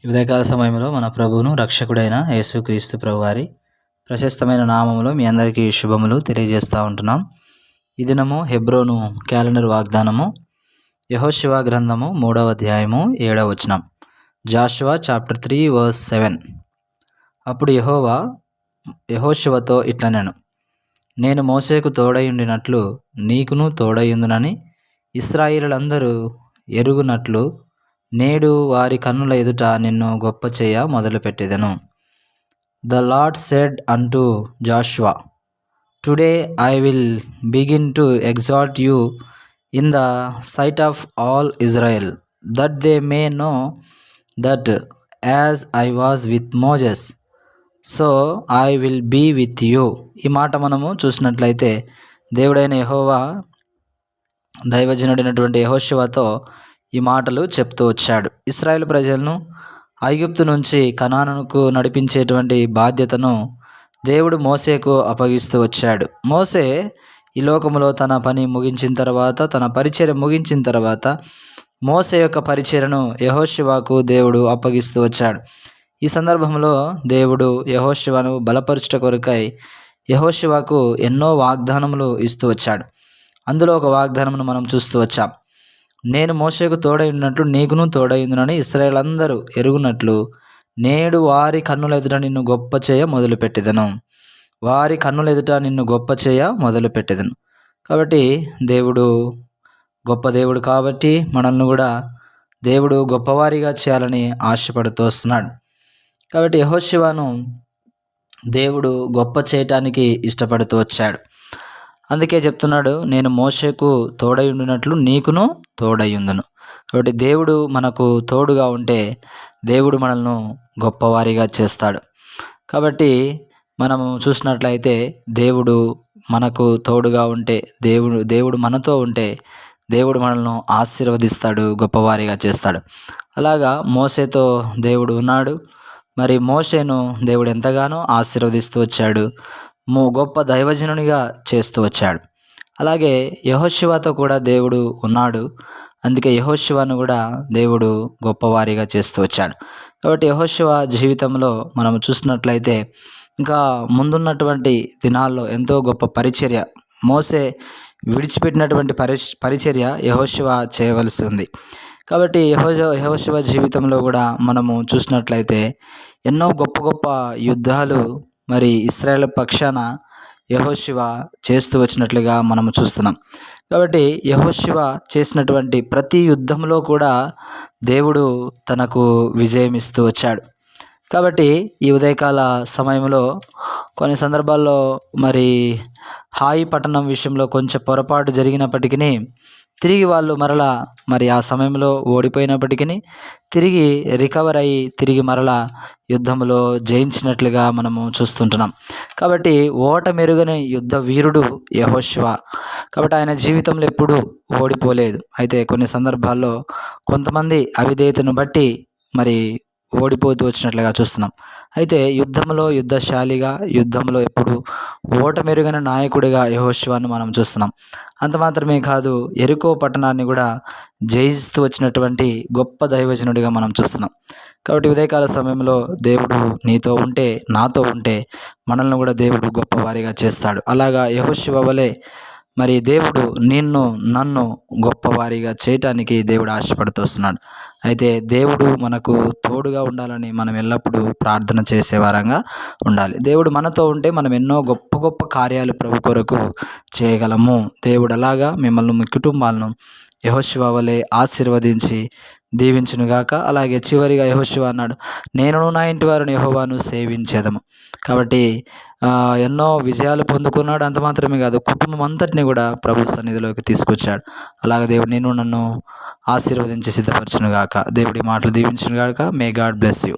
ఉదయకాల సమయంలో మన ప్రభువును రక్షకుడైన యేసుక్రీస్తు ప్రభువారి ప్రశస్తమైన నామములో మీ అందరికీ శుభములు తెలియజేస్తూ ఉంటున్నాం. ఈ దినము హెబ్రోను క్యాలెండర్ వాగ్దానము యెహోషువ గ్రంథము 3వ అధ్యాయము 7వ వచనం. Joshua chapter 3 verse 7. అప్పుడు యెహోవా యెహోషువతో ఇట్లనెను, నేను మోషేకు తోడయుండినట్లు నీకును తోడయుందునని ఇశ్రాయేలులందరూ ఎరుగునట్లు నేడు వారి కన్నుల ఎదుట నిన్ను గొప్ప చేయ మొదలుపెట్టెదను. ద లార్డ్ సెడ్ అంటు Joshua, today I will begin to exalt you in the sight of all Israel, that they may know that as I was with Moses so I will be with you. ఈ మాట మనము చూసినట్లయితే దేవుడైన యెహోవా దైవజనుడైనటువంటి యెహోషువతో ఈ మాటలు చెప్తూ వచ్చాడు. ఇశ్రాయేలు ప్రజలను ఐగుప్తు నుంచి కనానుకు నడిపించేటువంటి బాధ్యతను దేవుడు మోసేకు అప్పగిస్తూ వచ్చాడు. మోసే ఈ లోకములో తన పని ముగించిన తర్వాత, తన పరిచర్య ముగించిన తర్వాత మోసే యొక్క పరిచర్యను యెహోషువకు దేవుడు అప్పగిస్తూ వచ్చాడు. ఈ సందర్భంలో దేవుడు యెహోషువను బలపరచుట కొరకై యెహోషువకు ఎన్నో వాగ్దానములు ఇస్తూ వచ్చాడు. అందులో ఒక వాగ్దానమును మనం చూస్తూ వచ్చాం. నేను మోషేకు తోడైనట్లు నీకును తోడైందునని ఇశ్రాయేలందరూ ఎరుగునట్లు నేడు వారి కన్నుల ఎదుట నిన్ను గొప్ప చేయ మొదలుపెట్టెదను. వారి కన్నుల ఎదుట నిన్ను గొప్ప చేయ మొదలుపెట్టెదను. కాబట్టి దేవుడు గొప్ప దేవుడు కాబట్టి మనల్ని కూడా దేవుడు గొప్పవారిగా చేయాలని ఆశపడుతూ వస్తున్నాడు. కాబట్టి యెహోషువను దేవుడు గొప్ప చేయటానికి ఇష్టపడుతూ వచ్చాడు. అందుకే చెప్తున్నాడు, నేను మోషేకు తోడయుండినట్లు నీకును తోడయుందును. కాబట్టి దేవుడు మనకు తోడుగా ఉంటే దేవుడు మనల్ని గొప్పవారిగా చేస్తాడు. కాబట్టి మనము చూసినట్లయితే దేవుడు మనకు తోడుగా ఉంటే, దేవుడు మనతో ఉంటే దేవుడు మనల్ని ఆశీర్వదిస్తాడు, గొప్పవారిగా చేస్తాడు. అలాగా మోషేతో దేవుడు ఉన్నాడు. మరి మోషేను దేవుడు ఎంతగానో ఆశీర్వదిస్తూ వచ్చాడు, గొప్ప దైవజనునిగా చేస్తూ వచ్చాడు. అలాగే యెహోషువతో కూడా దేవుడు ఉన్నాడు. అందుకే యెహోషువను కూడా దేవుడు గొప్పవారిగా చేస్తూ వచ్చాడు. కాబట్టి యెహోషువ జీవితంలో మనం చూసినట్లయితే ఇంకా ముందున్నటువంటి దినాల్లో ఎంతో గొప్ప పరిచర్య, మోసే విడిచిపెట్టినటువంటి పరిచర్య యెహోషువ చేయవలసి ఉంది. కాబట్టి యెహోషువ జీవితంలో కూడా మనము చూసినట్లయితే ఎన్నో గొప్ప గొప్ప యుద్ధాలు మరి ఇశ్రాయేల్ పక్షాన యెహోషువ చేస్తూ వచ్చినట్లుగా మనము చూస్తున్నాం. కాబట్టి యెహోషువ చేసినటువంటి ప్రతి యుద్ధంలో కూడా దేవుడు తనకు విజయం ఇస్తూ వచ్చాడు. కాబట్టి ఈ ఉదయకాల సమయంలో కొన్ని సందర్భాల్లో మరి హాయి పట్టణం విషయంలో కొంచెం పొరపాటు జరిగినప్పటికీ తిరిగి వాళ్ళు మరలా మరి ఆ సమయంలో ఓడిపోయినప్పటికీ తిరిగి రికవర్ అయ్యి తిరిగి మరలా యుద్ధంలో జయించినట్లుగా మనము చూస్తుంటున్నాం. కాబట్టి ఓటమెరుగని యుద్ధ వీరుడు యెహోషువ. కాబట్టి ఆయన జీవితంలో ఎప్పుడూ ఓడిపోలేదు. అయితే కొన్ని సందర్భాల్లో కొంతమంది అవిధేయతను బట్టి మరి ఓడిపోతూ వచ్చినట్లుగా చూస్తున్నాం. అయితే యుద్ధంలో యుద్ధశాలిగా, యుద్ధంలో ఎప్పుడు ఓటమెరుగైన నాయకుడిగా యెహోషువను మనం చూస్తున్నాం. అంత మాత్రమే కాదు, యెరికో పట్టణాన్ని కూడా జయిస్తూ వచ్చినటువంటి గొప్ప దైవజనుడిగా మనం చూస్తున్నాం. కాబట్టి ఉదయకాల సమయంలో దేవుడు నీతో ఉంటే, నాతో ఉంటే మనల్ని కూడా దేవుడు గొప్పవారిగా చేస్తాడు. అలాగా యెహోషువ వలె మరి దేవుడు నన్ను గొప్పవారిగా చేయటానికి దేవుడు ఆశపడుతూ వస్తున్నాడు. అయితే దేవుడు మనకు తోడుగా ఉండాలని మనం ఎల్లప్పుడూ ప్రార్థన చేసేవారంగా ఉండాలి. దేవుడు మనతో ఉంటే మనం ఎన్నో గొప్ప గొప్ప కార్యాలు ప్రభు కొరకు చేయగలము. దేవుడు అలాగా మిమ్మల్ని, మీ కుటుంబాలను యెహోషువ వలె ఆశీర్వదించి దీవించునుగాక. అలాగే చివరిగా యెహోషువ అన్నాడు, నేను నా ఇంటి వారిని యెహోవాను సేవించేదము. కాబట్టి ఎన్నో విజయాలు పొందుకున్నాడు. అంత మాత్రమే కాదు, కుటుంబం అంతటిని కూడా ప్రభు సన్నిధిలోకి తీసుకొచ్చాడు. అలాగే దేవుడు నన్ను ఆశీర్వదించి సిద్ధపరచునుగాక. దేవుడి మాటలు దీవించునుగాక. May God bless you.